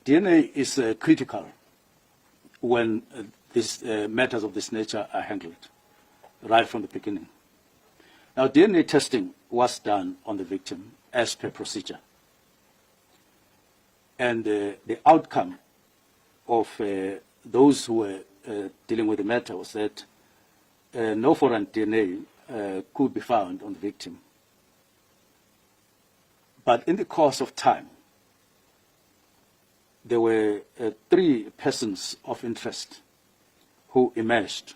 DNA is critical when these matters of this nature are handled right from the beginning. Now, DNA testing was done on the victim as per procedure. And the outcome of those who were dealing with the matter was that no foreign DNA could be found on the victim. But in the course of time, there were 3 persons of interest who emerged.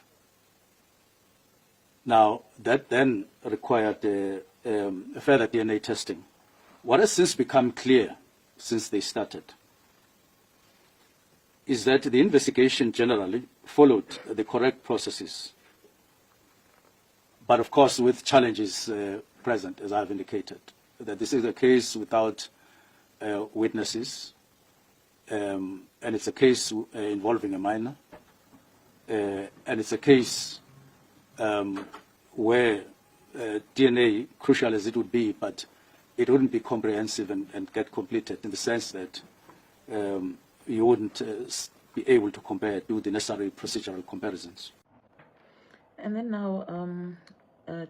Now, that then required further DNA testing. What has since become clear since they started is that the investigation generally followed the correct processes, but of course with challenges present, as I've indicated, that this is a case without witnesses, and it's a case involving a minor, and it's a case where DNA, crucial as it would be, but it wouldn't be comprehensive and get completed in the sense that you wouldn't be able to compare, do the necessary procedural comparisons. And then now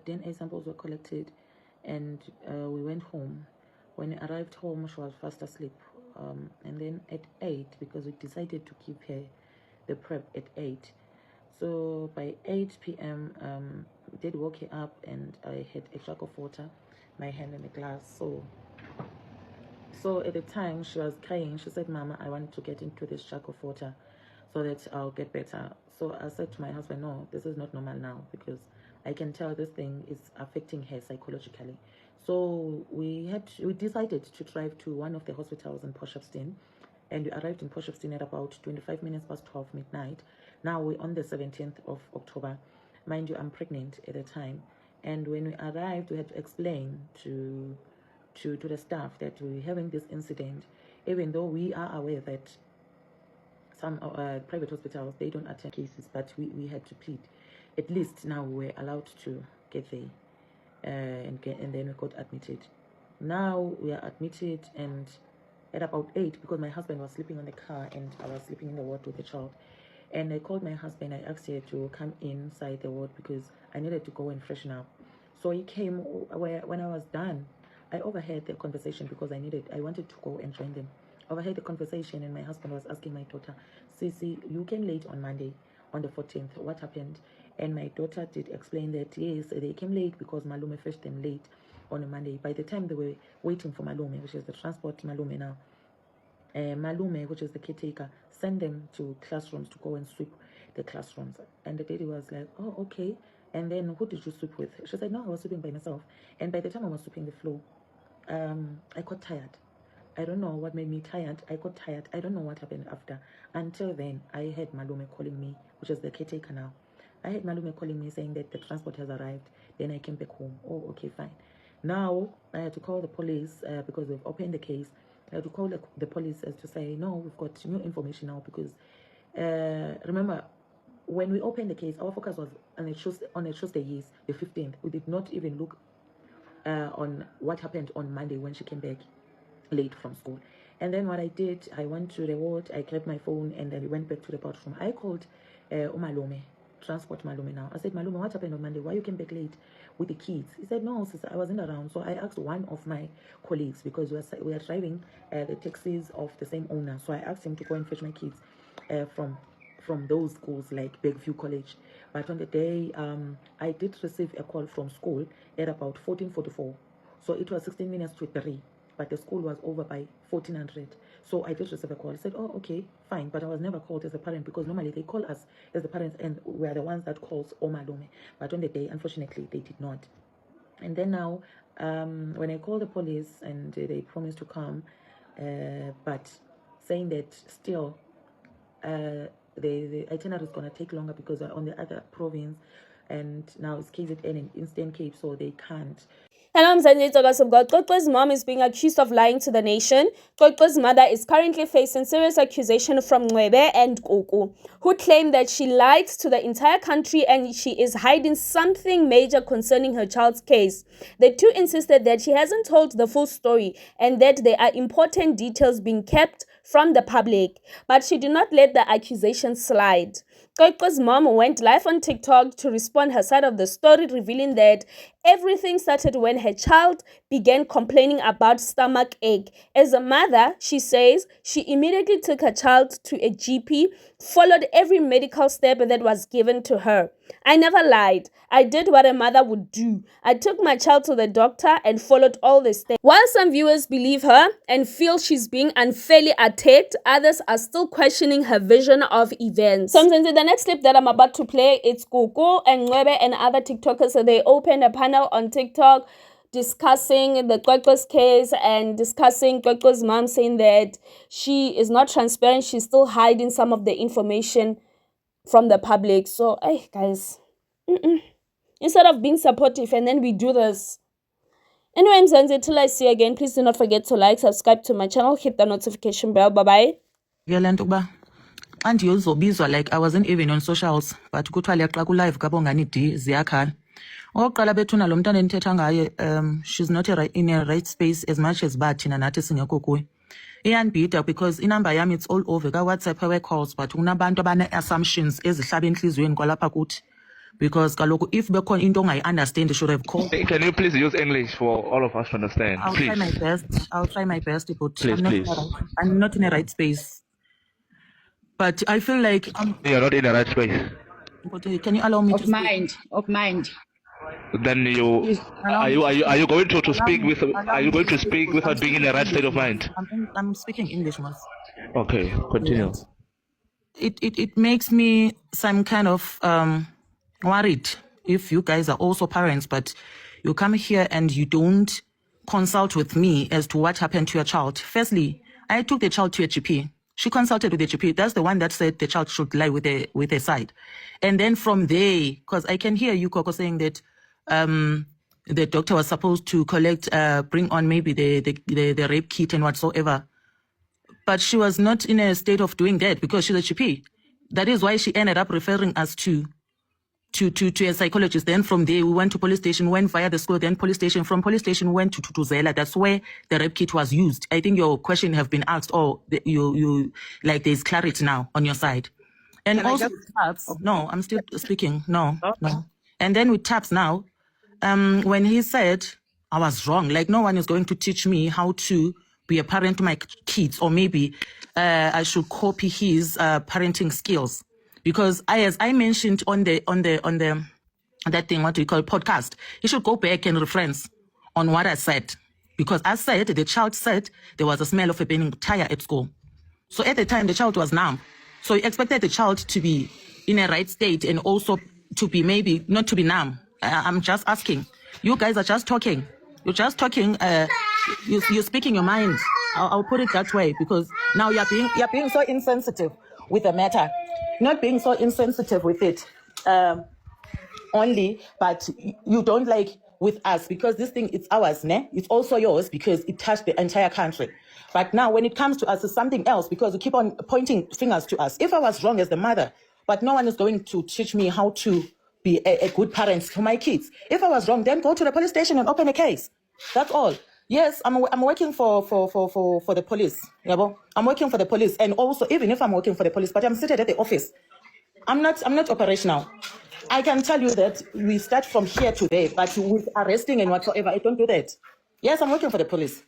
DNA samples were collected, and we went home. When we arrived home, she was fast asleep. And then at 8, because we decided to keep her the prep at 8. So by 8 p.m., we did woke her up, and I had a jug of water, my hand in a glass. So at the time she was crying. She said, "Mama, I want to get into this jug of water so that I'll get better." So I said to my husband, "No, this is not normal now, because I can tell this thing is affecting her psychologically." So we decided to drive to one of the hospitals in Potchefstroom, and we arrived in Potchefstroom at about 25 minutes past 12 midnight. Now we're on the 17th of October. Mind you, I'm pregnant at the time. And when we arrived, we had to explain to the staff that we're having this incident, even though we are aware that some private hospitals, they don't attend cases, but we had to plead. At least now we're allowed to get there, and then we got admitted. Now we are admitted, and at about 8, because my husband was sleeping on the car and I was sleeping in the ward with the child, and I called my husband. I asked her to come inside the ward because I needed to go and freshen up. So he came. When I was done, I overheard the conversation because I wanted to go and join them. I overheard the conversation, and my husband was asking my daughter, "Sisi, you came late on Monday, on the 14th. What happened?" And my daughter did explain that yes, they came late because Malume fetched them late on a Monday. By the time they were waiting for Malume, which is the transport Malume now, Malume, which is the caretaker, sent them to classrooms to go and sweep the classrooms. And the lady was like, "Oh, okay. And then who did you sweep with?" She said, "No, I was sweeping by myself." And by the time I was sweeping the floor, I got tired. I don't know what made me tired. I got tired. I don't know what happened after. Until then, I had Malume calling me, which is the caretaker now. I had Malume calling me saying that the transport has arrived. Then I came back home. Oh, okay, fine. Now, I had to call the police because we've opened the case. I had to call the police as to say, "No, we've got new information now," because remember, when we opened the case, our focus was on a Tuesday, yes, the 15th. We did not even look on what happened on Monday when she came back late from school. And then what I did, I went to the ward, I grabbed my phone, and then I went back to the bathroom. I called Umalume, transport Malume now. I said, "Malume, what happened on Monday? Why you came back late with the kids?" He said, "No, sister, I wasn't around." So I asked one of my colleagues, because we are driving the taxis of the same owner. So I asked him to go and fetch my kids from those schools like Bergview College. But on the day, I did receive a call from school at about 14:44. So it was 16 minutes to 3. But the school was over by 1400. So I did receive a call. I said, "Oh, okay, fine." But I was never called as a parent, because normally they call us as the parents, and we are the ones that calls Omalume. But on the day, unfortunately, they did not. And then now, when I called the police, and they promised to come, but saying that still the itinerary is going to take longer because on the other province, and now it's KZN and Eastern Cape, so they can't. Hello, Cwecwe's mom is being accused of lying to the nation. Cwecwe's mother is currently facing serious accusation from Cwecwe and Cwecwe, who claim that she lied to the entire country and she is hiding something major concerning her child's case. The two insisted that she hasn't told the full story and that there are important details being kept from the public, but she did not let the accusations slide. Cwecwe's mom went live on TikTok to respond her side of the story, revealing that everything started when her child began complaining about stomach ache. As a mother, she says she immediately took her child to a GP, followed every medical step that was given to her. I never lied. I did what a mother would do. I took my child to the doctor and followed all the steps. While some viewers believe her and feel she's being unfairly attacked, others are still questioning her version of events. So the next clip that I'm about to play, it's Cwecwe and Cwecwe and other TikTokers. So they opened a panel on TikTok discussing the Cwecwe's case and discussing Cwecwe's mom saying that she is not transparent. She's still hiding some of the information from the public. So, hey guys, instead of being supportive and then we do this. Anyway, until I see you again, please do not forget to like, subscribe to my channel, hit the notification bell. Bye-bye. And like I wasn't even on socials, but kuthiwa leqa ku-live kabongani D ziyakhala. Okokuqala bethuna lo mntana endithetha ngaye, she's not in a right space as much as bathina nathi singekho kuye. Iyanibhida because inamba yami it's all over ka-WhatsApp calls, but kunabantu abane-assumptions ezihlaba enhliziyweni kwalapha kuthi. Because kaloku if bekhona into ongayi-understand, should have called. Can you please use English for all of us to understand? I'll try my best. I'll try my best, but Please. I'm not in the right space. But I feel like You're not in the right space. But can you allow me of to mind, of mind. Then are you going to speak with? Are you going to speak without being in the right state of mind? I'm speaking English, Mas. Okay, continue. It makes me some kind of worried if you guys are also parents, but you come here and you don't consult with me as to what happened to your child. Firstly, I took the child to a GP. She consulted with the GP. That's the one that said the child should lie with a side. And then from there, because I can hear you, Coco, saying that the doctor was supposed to bring on maybe the rape kit and whatsoever. But she was not in a state of doing that because she's a GP. That is why she ended up referring us to a psychologist. Then from there, we went to police station, went via the school, then police station. From police station, went to Zela. That's where the rape kit was used. I think your question have been asked, you like there's clarity now on your side. And Can also with TAPS, no, I'm still speaking. No. And then with TAPS now, when he said I was wrong, like no one is going to teach me how to be a parent to my kids, or maybe I should copy his parenting skills. Because as I mentioned on the that thing, what we call podcast, you should go back and reference on what I said. Because I said, the child said there was a smell of a burning tire at school. So at the time, the child was numb. So you expected the child to be in a right state and also to be maybe not to be numb. I'm just asking. You guys are just talking. You're just talking. You're speaking your mind. I'll put it that way, because now you're being so insensitive with the matter. Not being so insensitive with it only, but you don't like with us because this thing, it's ours, ne? It's also yours because it touched the entire country. But now when it comes to us, it's something else because you keep on pointing fingers to us. If I was wrong as the mother, but no one is going to teach me how to be a good parent to my kids. If I was wrong, then go to the police station and open a case. That's all. Yes, I'm working for the police. I'm working for the police, and also even if I'm working for the police, but I'm seated at the office. I'm not operational. I can tell you that we start from here to there, but with arresting and whatsoever, I don't do that. Yes, I'm working for the police.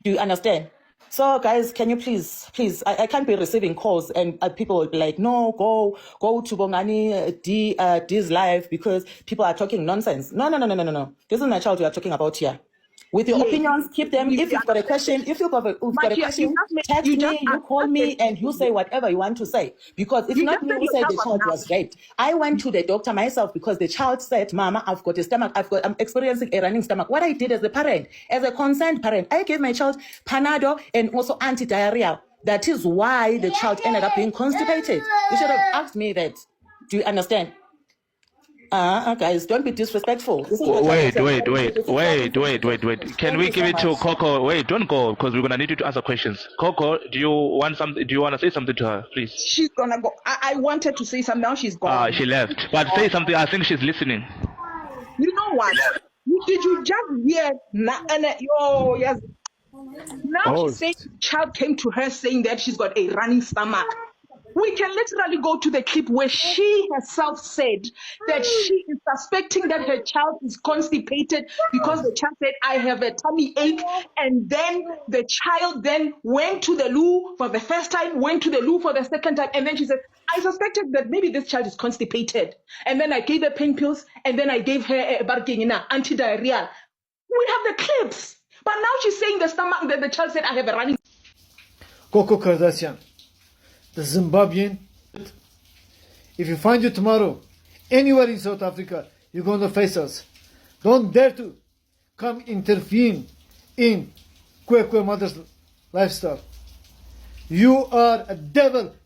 Do you understand? So guys, can you please, I can't be receiving calls and people will be like, no, go to Bongani D's live because people are talking nonsense. No. This is my child we are talking about here. With your opinions, keep them. If you've got a question, text me, you call me, and you say whatever you want to say. Because it's not me who said the child was raped. I went to the doctor myself because the child said, Mama, I've got a stomach, I'm experiencing a running stomach. What I did as a parent, as a concerned parent, I gave my child Panado and also anti-diarrhea. That is why the child ended up being constipated. You should have asked me that. Do you understand? Guys, don't be disrespectful. This is what I Wait. Can we give it to Coco? Wait, don't go, because we're gonna need you to answer questions. Coco, do you want something? Do you want to say something to her, please? She's gonna go. I wanted to say something. Now she's gone. She left. But say something. I think she's listening. You know what? Did you just hear? Yes. Now she's saying the child came to her saying that she's got a running stomach. We can literally go to the clip where she herself said that she is suspecting that her child is constipated because the child said, I have a tummy ache. And then the child then went to the loo for the first time, went to the loo for the second time. And then she said, I suspected that maybe this child is constipated. And then I gave her pain pills. And then I gave her a anti-diarrheal. We have the clips. But now she's saying the stomach that the child said, I have a running. Coco Kardashian, the Zimbabwean. If you find you tomorrow, anywhere in South Africa, you're going to face us. Don't dare to come intervene in Cwecwe mother's lifestyle. You are a devil